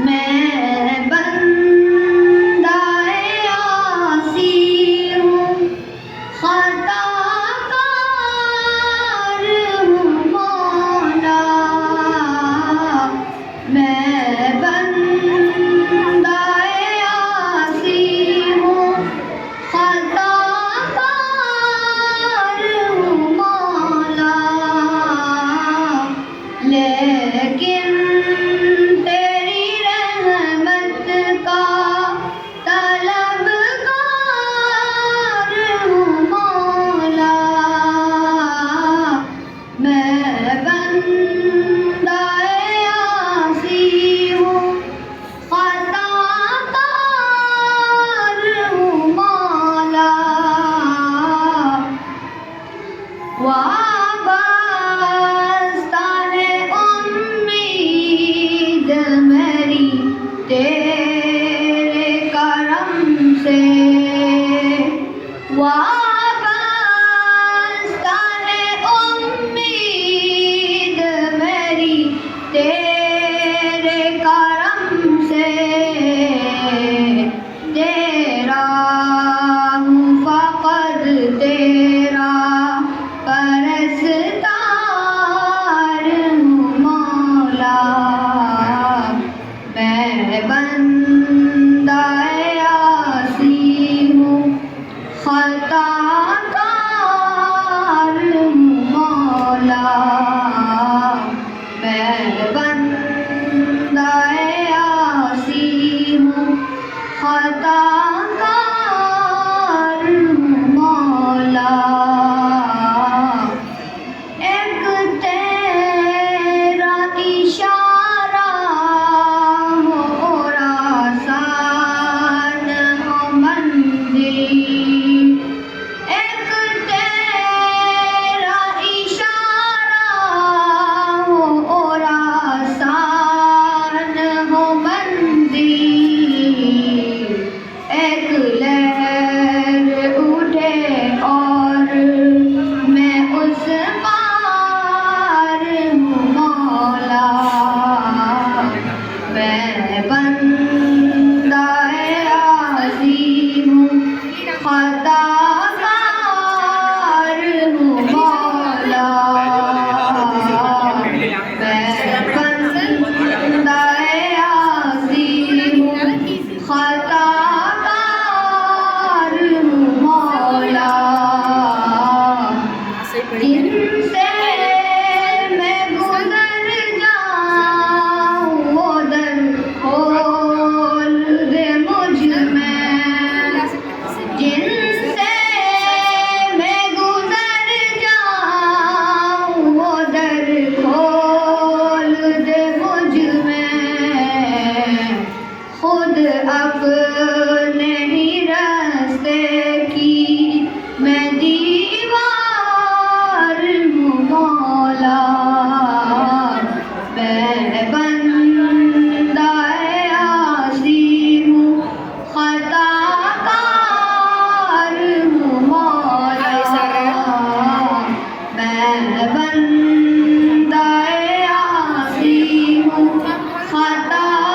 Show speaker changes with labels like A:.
A: میں بندہ عاصی ہوں، خطا کار ہوں مولا، میں بندہ عاصی ہوں، خطا کار ہوں مولا، لیکن وابستہ ہے امید میری تیرے کرم سے، وابستہ ہے امید میری تیرے کرم سے، تیرا ہوں فقط تیرا پرستار ہوں مولا، میں بندہ عاصی ہوں، خطا کار ہوں مولا، میں بندہ عاصی ہوں، خطا